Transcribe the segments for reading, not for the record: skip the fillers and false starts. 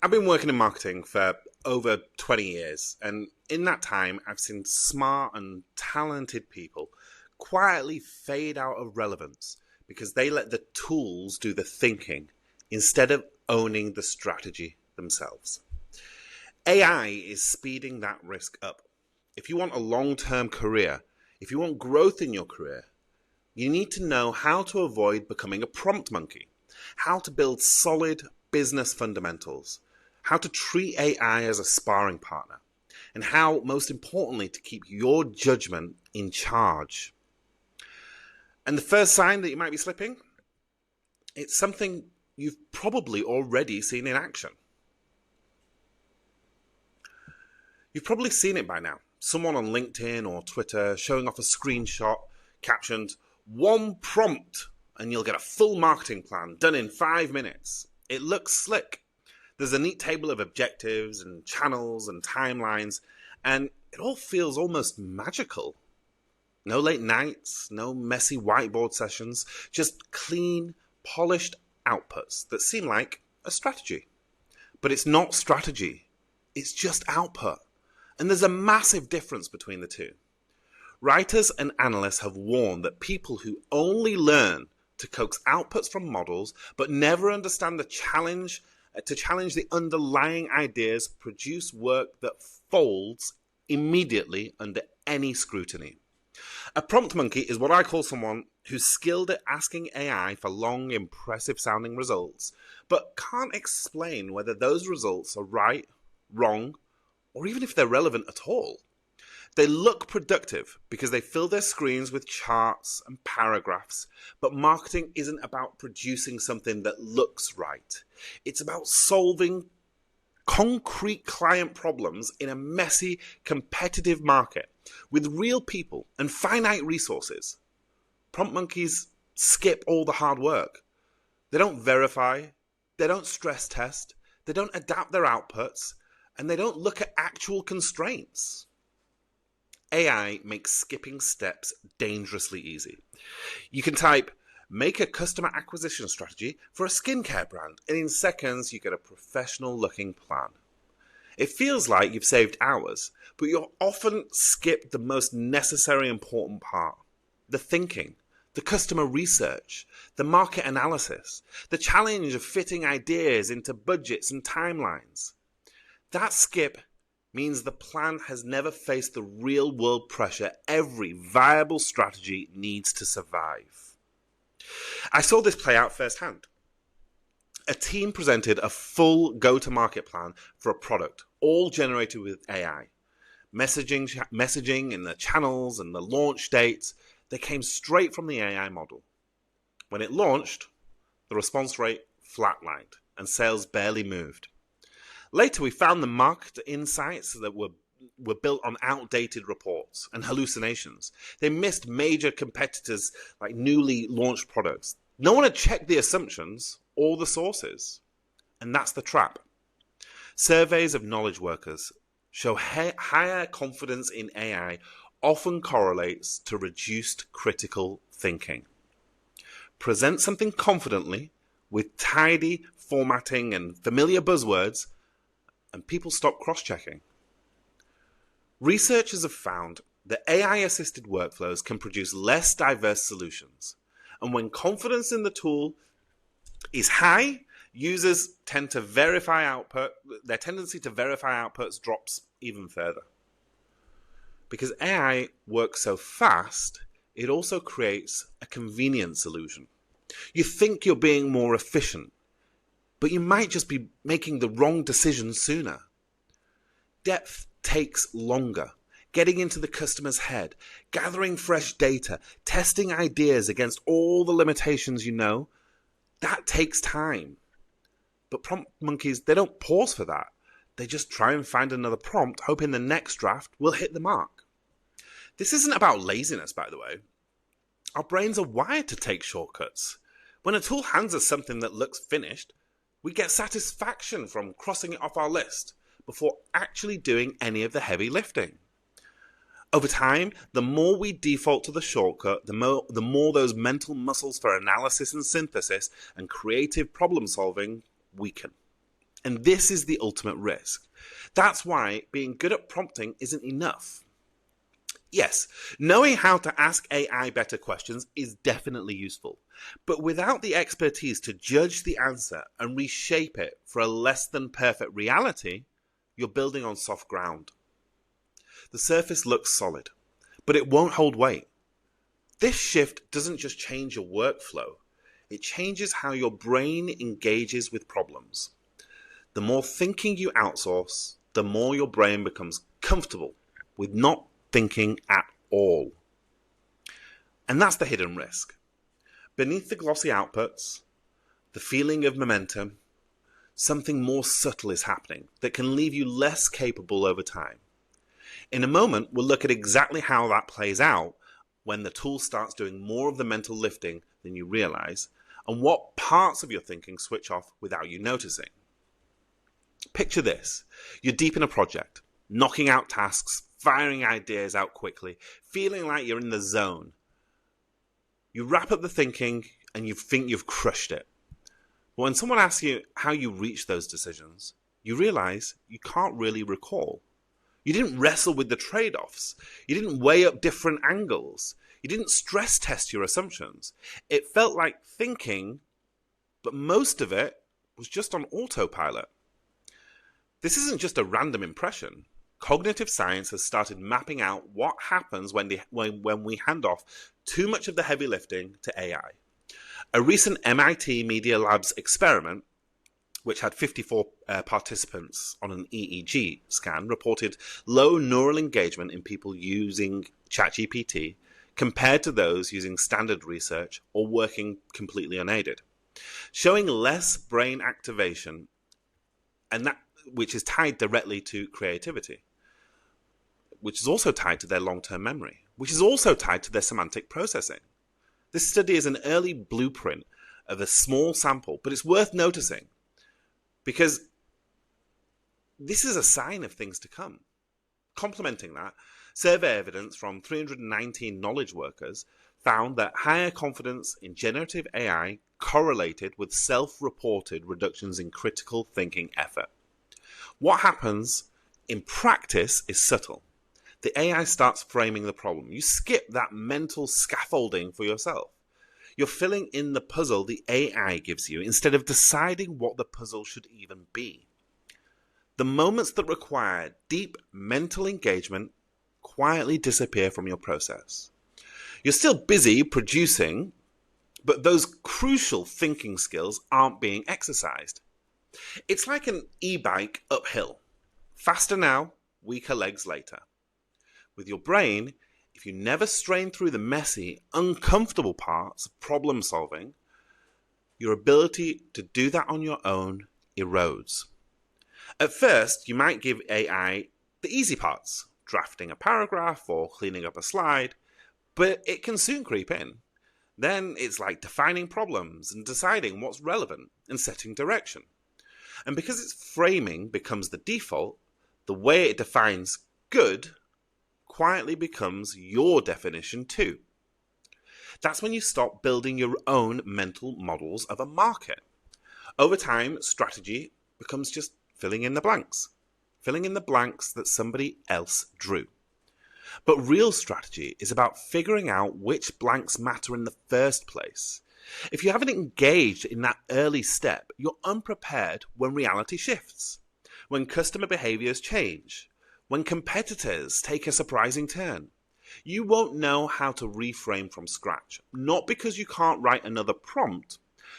I've been working in marketing for over 20 years, and in that time, I've seen smart and talented people quietly fade out of relevance because they let the tools do the thinking instead of owning the strategy themselves. AI is speeding that risk up. If you want a long-term career, if you want growth in your career, you need to know how to avoid becoming a prompt monkey, how to build solid business fundamentals, how to treat AI as a sparring partner, and how, most importantly, to keep your judgment in charge. And the first sign that you might be slipping, it's something you've probably already seen in action. You've probably seen it by now. Someone on LinkedIn or Twitter showing off a screenshot captioned, "One prompt and you'll get a full marketing plan done in 5 minutes. It looks slick. There's a neat table of objectives and channels and timelines, and it all feels almost magical. No late nights, no messy whiteboard sessions, just clean, polished outputs that seem like a strategy. But it's not strategy. It's just output. And there's a massive difference between the two. Writers and analysts have warned that people who only learn to coax outputs from models but never understand to challenge the underlying ideas produce work that folds immediately under any scrutiny. A prompt monkey is what I call someone who's skilled at asking AI for long, impressive-sounding results, but can't explain whether those results are right, wrong, or even if they're relevant at all. They look productive because they fill their screens with charts and paragraphs, but marketing isn't about producing something that looks right. It's about solving concrete client problems in a messy, competitive market with real people and finite resources. Prompt monkeys skip all the hard work. They don't verify, they don't stress test, they don't adapt their outputs, and they don't look at actual constraints. AI makes skipping steps dangerously easy. You can type, "Make a customer acquisition strategy for a skincare brand," and in seconds you get a professional-looking plan. It feels like you've saved hours, but you'll often skip the most necessary important part: the thinking, the customer research, the market analysis, the challenge of fitting ideas into budgets and timelines. That skip means the plan has never faced the real-world pressure every viable strategy needs to survive. I saw this play out firsthand. A team presented a full go-to-market plan for a product, all generated with AI. Messaging and the channels and the launch dates, they came straight from the AI model. When it launched, the response rate flatlined and sales barely moved. Later, we found the market insights that were built on outdated reports and hallucinations. They missed major competitors like newly launched products. No one had checked the assumptions or the sources. And that's the trap. Surveys of knowledge workers show higher confidence in AI often correlates to reduced critical thinking. Present something confidently with tidy formatting and familiar buzzwords, and people stop cross-checking. Researchers have found that AI-assisted workflows can produce less diverse solutions. And when confidence in the tool is high, users tend to verify output. Their tendency to verify outputs drops even further. Because AI works so fast, it also creates a convenience illusion. You think you're being more efficient, but you might just be making the wrong decision sooner. Depth takes longer. Getting into the customer's head, gathering fresh data, testing ideas against all the limitations you know, that takes time. But prompt monkeys, they don't pause for that. They just try and find another prompt, hoping the next draft will hit the mark. This isn't about laziness, by the way. Our brains are wired to take shortcuts. When a tool hands us something that looks finished, we get satisfaction from crossing it off our list before actually doing any of the heavy lifting. Over time, the more we default to the shortcut, the more those mental muscles for analysis and synthesis and creative problem solving weaken. And this is the ultimate risk. That's why being good at prompting isn't enough. Yes, knowing how to ask AI better questions is definitely useful, but without the expertise to judge the answer and reshape it for a less than perfect reality, you're building on soft ground. The surface looks solid, but it won't hold weight. This shift doesn't just change your workflow, it changes how your brain engages with problems. The more thinking you outsource, the more your brain becomes comfortable with not thinking at all. And that's the hidden risk. Beneath the glossy outputs, the feeling of momentum, something more subtle is happening that can leave you less capable over time. In a moment, we'll look at exactly how that plays out when the tool starts doing more of the mental lifting than you realize, and what parts of your thinking switch off without you noticing. Picture this. You're deep in a project, knocking out tasks, firing ideas out quickly, feeling like you're in the zone. You wrap up the thinking and you think you've crushed it. But when someone asks you how you reach those decisions, you realize you can't really recall. You didn't wrestle with the trade-offs. You didn't weigh up different angles. You didn't stress test your assumptions. It felt like thinking, but most of it was just on autopilot. This isn't just a random impression. Cognitive science has started mapping out what happens when we hand off too much of the heavy lifting to AI. A recent MIT Media Labs experiment, which had 54 participants on an EEG scan, reported low neural engagement in people using ChatGPT compared to those using standard research or working completely unaided, showing less brain activation, and that which is tied directly to creativity, which is also tied to their long-term memory, which is also tied to their semantic processing. This study is an early blueprint of a small sample, but it's worth noticing because this is a sign of things to come. Complementing that, survey evidence from 319 knowledge workers found that higher confidence in generative AI correlated with self-reported reductions in critical thinking effort. What happens in practice is subtle. The AI starts framing the problem. You skip that mental scaffolding for yourself. You're filling in the puzzle the AI gives you instead of deciding what the puzzle should even be. The moments that require deep mental engagement quietly disappear from your process. You're still busy producing, but those crucial thinking skills aren't being exercised. It's like an e-bike uphill. Faster now, weaker legs later. With your brain, if you never strain through the messy, uncomfortable parts of problem solving, your ability to do that on your own erodes. At first, you might give AI the easy parts, drafting a paragraph or cleaning up a slide, but it can soon creep in. Then it's like defining problems and deciding what's relevant and setting direction. And because its framing becomes the default, the way it defines good quietly becomes your definition too. That's when you stop building your own mental models of a market. Over time, strategy becomes just filling in the blanks that somebody else drew. But real strategy is about figuring out which blanks matter in the first place. If you haven't engaged in that early step, you're unprepared when reality shifts, when customer behaviors change, when competitors take a surprising turn. You won't know how to reframe from scratch, not because you can't write another prompt,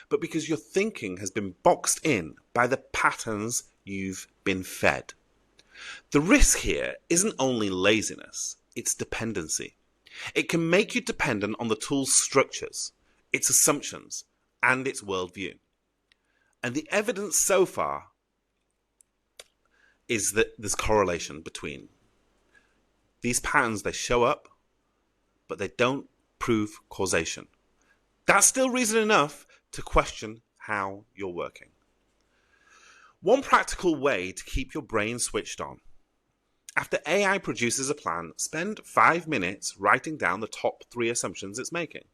but because your thinking has been boxed in by the patterns you've been fed. The risk here isn't only laziness, it's dependency. It can make you dependent on the tool's structures, its assumptions, and its worldview. And the evidence so far is that there's correlation between these patterns. They show up, but they don't prove causation. That's still reason enough to question how you're working. One practical way to keep your brain switched on. After AI produces a plan, spend 5 minutes writing down the top 3 assumptions it's making,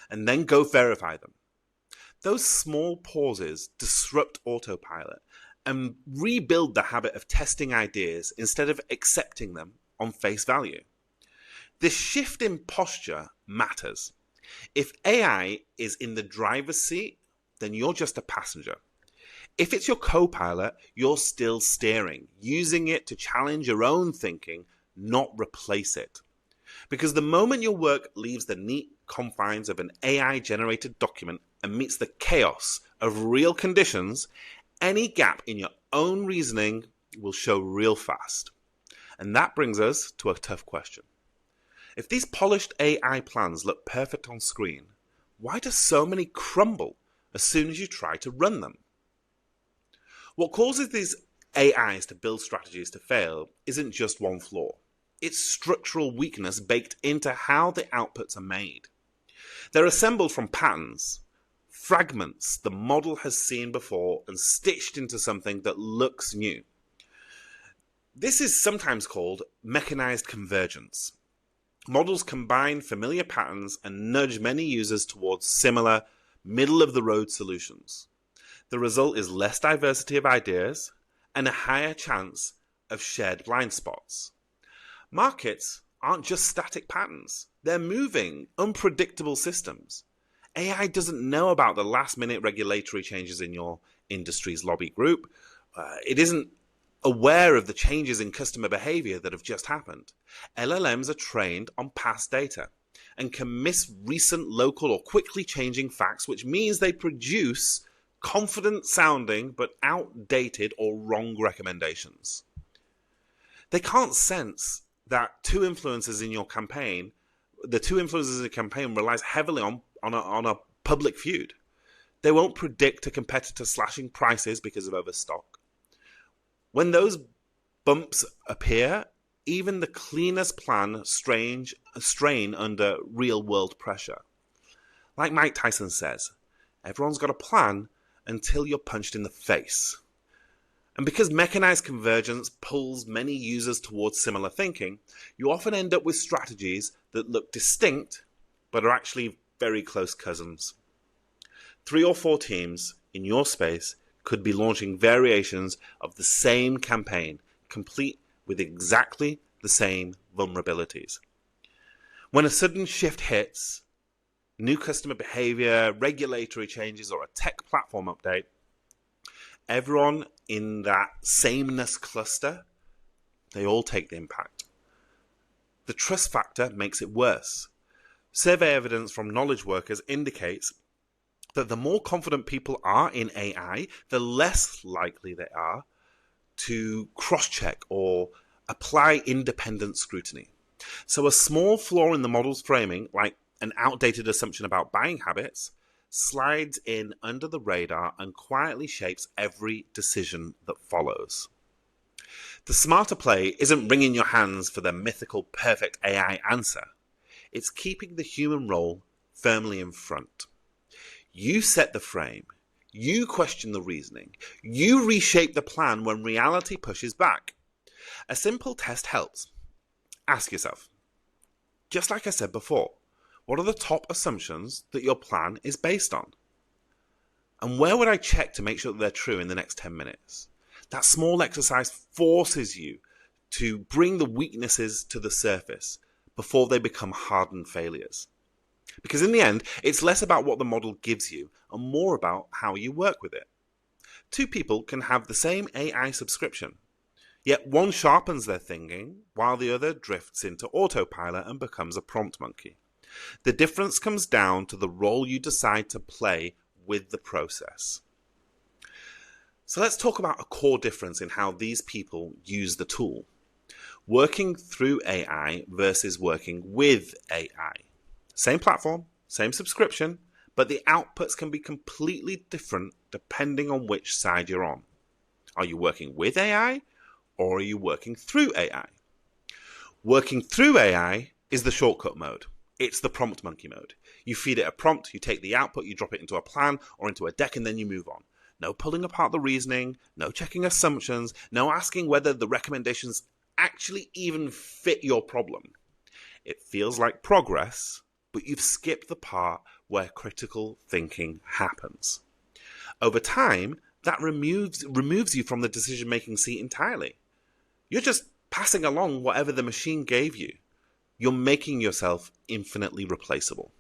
and then go verify them. Those small pauses disrupt autopilot and rebuild the habit of testing ideas instead of accepting them on face value. This shift in posture matters. If AI is in the driver's seat, then you're just a passenger. If it's your co-pilot, you're still steering, using it to challenge your own thinking, not replace it. Because the moment your work leaves the neat confines of an AI-generated document and meets the chaos of real conditions, any gap in your own reasoning will show real fast. And that brings us to a tough question. If these polished AI plans look perfect on screen, why do so many crumble as soon as you try to run them? What causes these AIs to build strategies to fail isn't just one flaw. It's structural weakness baked into how the outputs are made. They're assembled from patterns, fragments the model has seen before and stitched into something that looks new. This is sometimes called mechanized convergence. Models combine familiar patterns and nudge many users towards similar, middle-of-the-road solutions. The result is less diversity of ideas and a higher chance of shared blind spots. Markets aren't just static patterns. They're moving, unpredictable systems. AI doesn't know about the last-minute regulatory changes in your industry's lobby group. It isn't aware of the changes in customer behavior that have just happened. LLMs are trained on past data and can miss recent local or quickly changing facts, which means they produce confident-sounding but outdated or wrong recommendations. They can't sense that the two influencers in your campaign relies heavily on a public feud. They won't predict a competitor slashing prices because of overstock. When those bumps appear, even the cleanest plan strain under real-world pressure. Like Mike Tyson says, everyone's got a plan until you're punched in the face. And because mechanized convergence pulls many users towards similar thinking, you often end up with strategies that look distinct but are actually very close cousins. 3 or 4 teams in your space could be launching variations of the same campaign, complete with exactly the same vulnerabilities. When a sudden shift hits, new customer behavior, regulatory changes, or a tech platform update, everyone in that sameness cluster, they all take the impact. The trust factor makes it worse. Survey evidence from knowledge workers indicates that the more confident people are in AI, the less likely they are to cross-check or apply independent scrutiny. So a small flaw in the model's framing, like an outdated assumption about buying habits, slides in under the radar and quietly shapes every decision that follows. The smarter play isn't wringing your hands for the mythical perfect AI answer. It's keeping the human role firmly in front. You set the frame. You question the reasoning. You reshape the plan when reality pushes back. A simple test helps. Ask yourself, just like I said before, what are the top assumptions that your plan is based on? And where would I check to make sure that they're true in the next 10 minutes? That small exercise forces you to bring the weaknesses to the surface before they become hardened failures. Because in the end, it's less about what the model gives you and more about how you work with it. 2 people can have the same AI subscription, yet one sharpens their thinking while the other drifts into autopilot and becomes a prompt monkey. The difference comes down to the role you decide to play with the process. So let's talk about a core difference in how these people use the tool. Working through AI versus working with AI. Same platform, same subscription, but the outputs can be completely different depending on which side you're on. Are you working with AI or are you working through AI? Working through AI is the shortcut mode. It's the prompt monkey mode. You feed it a prompt, you take the output, you drop it into a plan or into a deck, and then you move on. No pulling apart the reasoning, no checking assumptions, no asking whether the recommendations actually even fit your problem. It feels like progress, but you've skipped the part where critical thinking happens. Over time, that removes you from the decision-making seat entirely. You're just passing along whatever the machine gave you. You're making yourself infinitely replaceable.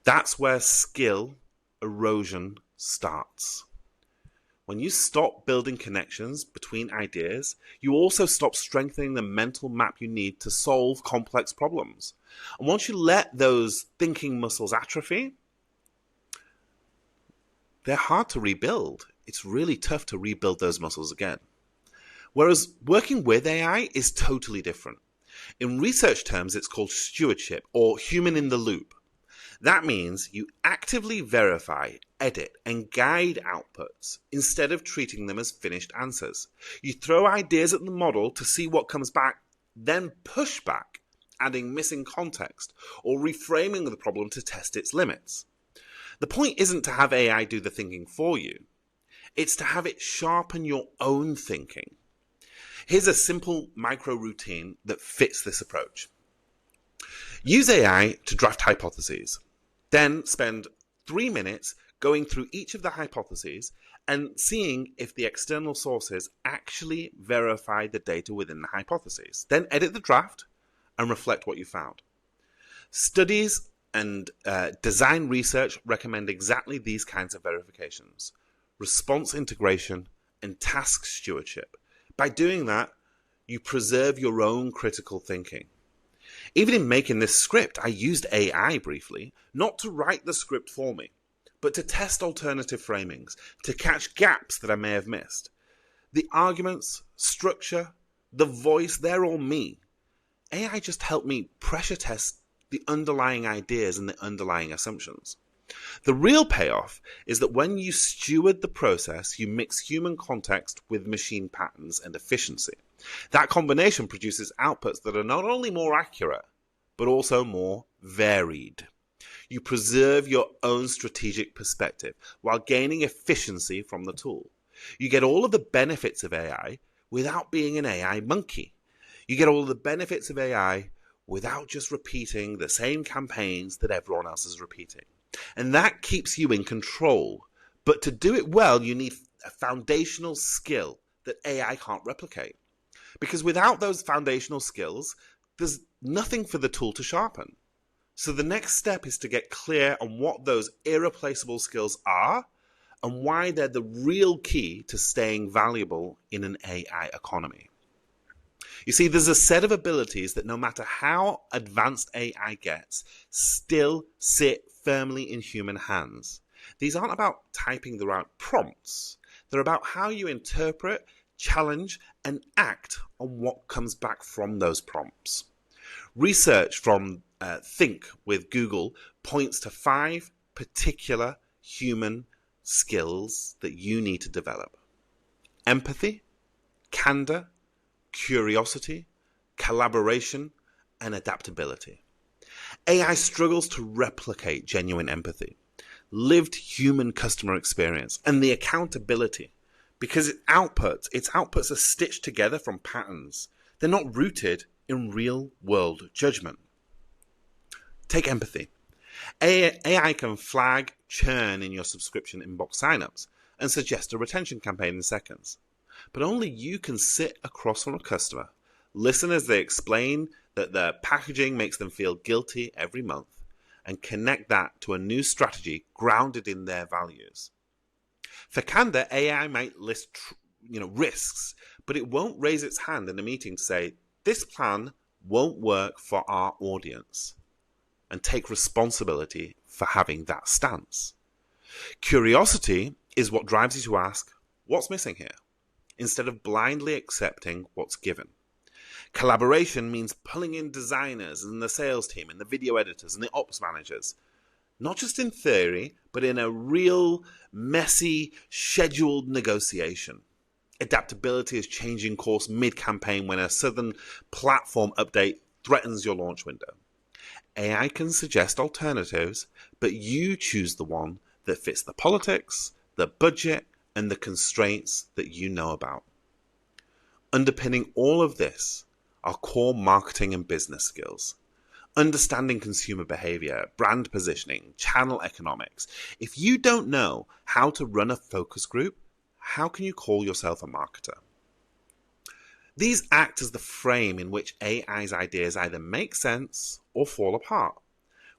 That's where skill erosion starts. When you stop building connections between ideas, you also stop strengthening the mental map you need to solve complex problems. And once you let those thinking muscles atrophy, they're hard to rebuild. It's really tough to rebuild those muscles again. Whereas working with AI is totally different. In research terms, it's called stewardship or human in the loop. That means you actively verify, edit, and guide outputs instead of treating them as finished answers. You throw ideas at the model to see what comes back, then push back, adding missing context or reframing the problem to test its limits. The point isn't to have AI do the thinking for you. It's to have it sharpen your own thinking. Here's a simple micro routine that fits this approach. Use AI to draft hypotheses. Then spend 3 minutes going through each of the hypotheses and seeing if the external sources actually verify the data within the hypotheses. Then edit the draft and reflect what you found. Studies and design research recommend exactly these kinds of verifications: response integration and task stewardship. By doing that, you preserve your own critical thinking. Even in making this script, I used AI briefly, not to write the script for me, but to test alternative framings, to catch gaps that I may have missed. The arguments, structure, the voice, they're all me. AI just helped me pressure test the underlying ideas and the underlying assumptions. The real payoff is that when you steward the process, you mix human context with machine patterns and efficiency. That combination produces outputs that are not only more accurate, but also more varied. You preserve your own strategic perspective while gaining efficiency from the tool. You get all of the benefits of AI without being an AI monkey. You get all of the benefits of AI without just repeating the same campaigns that everyone else is repeating. And that keeps you in control. But to do it well, you need a foundational skill that AI can't replicate. Because without those foundational skills, there's nothing for the tool to sharpen. So the next step is to get clear on what those irreplaceable skills are and why they're the real key to staying valuable in an AI economy. You see, there's a set of abilities that no matter how advanced AI gets, still sit firmly in human hands. These aren't about typing the right prompts. They're about how you interpret, challenge, and act on what comes back from those prompts. Research from Think with Google points to 5 particular human skills that you need to develop: empathy, candor, curiosity, collaboration, and adaptability. AI struggles to replicate genuine empathy, lived human customer experience, and the accountability because its outputs are stitched together from patterns. They're not rooted in real-world judgment. Take empathy. AI can flag churn in your subscription inbox signups and suggest a retention campaign in seconds. But only you can sit across from a customer, listen as they explain that their packaging makes them feel guilty every month, and connect that to a new strategy grounded in their values. For Candor, AI might list risks, but it won't raise its hand in a meeting to say, this plan won't work for our audience, and take responsibility for having that stance. Curiosity is what drives you to ask, what's missing here? Instead of blindly accepting what's given. Collaboration means pulling in designers and the sales team and the video editors and the ops managers. Not just in theory, but in a real, messy, scheduled negotiation. Adaptability is changing course mid-campaign when a sudden platform update threatens your launch window. AI can suggest alternatives, but you choose the one that fits the politics, the budget, and the constraints that you know about. Underpinning all of this are core marketing and business skills. Understanding consumer behavior, brand positioning, channel economics. If you don't know how to run a focus group, how can you call yourself a marketer? These act as the frame in which AI's ideas either make sense or fall apart.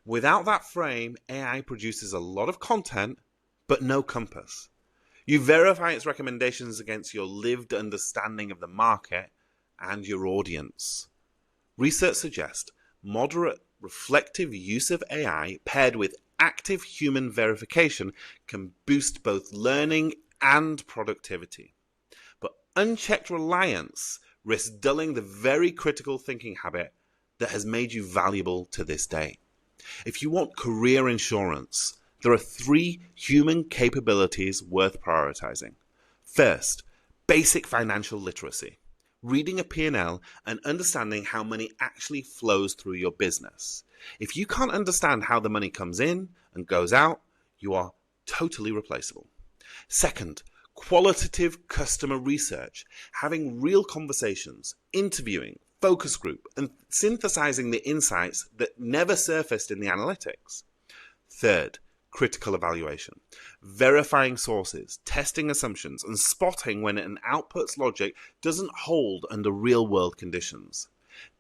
Without that frame, AI produces a lot of content, but no compass. You verify its recommendations against your lived understanding of the market and your audience. Research suggests moderate, reflective use of AI paired with active human verification can boost both learning and productivity. But unchecked reliance risks dulling the very critical thinking habit that has made you valuable to this day. If you want career insurance, there are 3 human capabilities worth prioritizing. First, basic financial literacy. Reading a P&L and understanding how money actually flows through your business. If you can't understand how the money comes in and goes out, you are totally replaceable. Second, qualitative customer research. Having real conversations, interviewing, focus group, and synthesizing the insights that never surfaced in the analytics. Third, critical evaluation. Verifying sources, testing assumptions, and spotting when an output's logic doesn't hold under real-world conditions.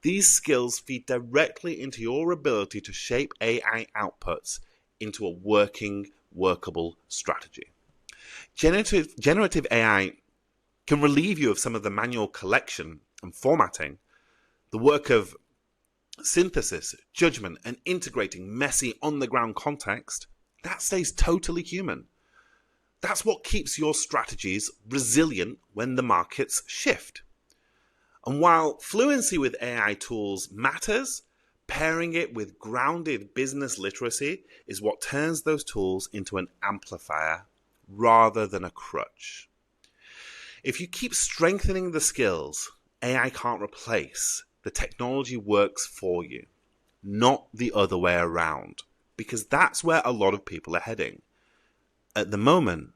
These skills feed directly into your ability to shape AI outputs into a workable strategy. Generative AI can relieve you of some of the manual collection and formatting, the work of synthesis, judgment, and integrating messy on-the-ground context. That stays totally human. That's what keeps your strategies resilient when the markets shift. And while fluency with AI tools matters, pairing it with grounded business literacy is what turns those tools into an amplifier rather than a crutch. If you keep strengthening the skills AI can't replace, the technology works for you, not the other way around, because that's where a lot of people are heading. At the moment,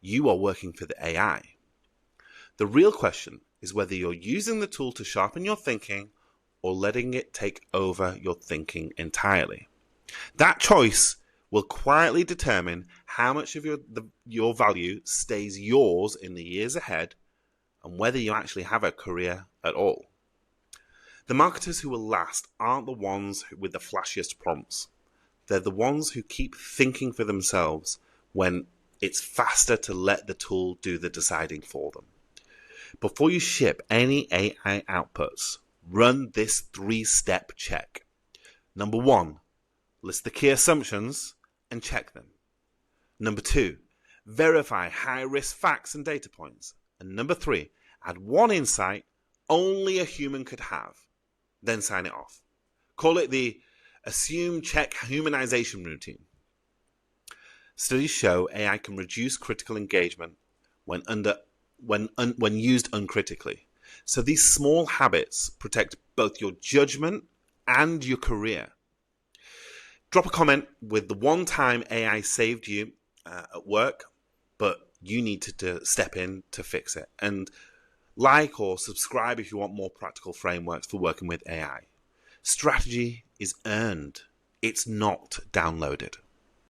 you are working for the AI. The real question is whether you're using the tool to sharpen your thinking or letting it take over your thinking entirely. That choice will quietly determine how much of your value stays yours in the years ahead and whether you actually have a career at all. The marketers who will last aren't the ones with the flashiest prompts. They're the ones who keep thinking for themselves when it's faster to let the tool do the deciding for them. Before you ship any AI outputs, run this 3-step check. Number 1, list the key assumptions and check them. Number 2, verify high-risk facts and data points. And number 3, add one insight only a human could have. Then sign it off. Call it the Assume-Check-Humanization routine. Studies show AI can reduce critical engagement when used uncritically. So these small habits protect both your judgment and your career. Drop a comment with the one time AI saved you at work, but you need to step in to fix it. And like or subscribe if you want more practical frameworks for working with AI. Strategy is earned. It's not downloaded.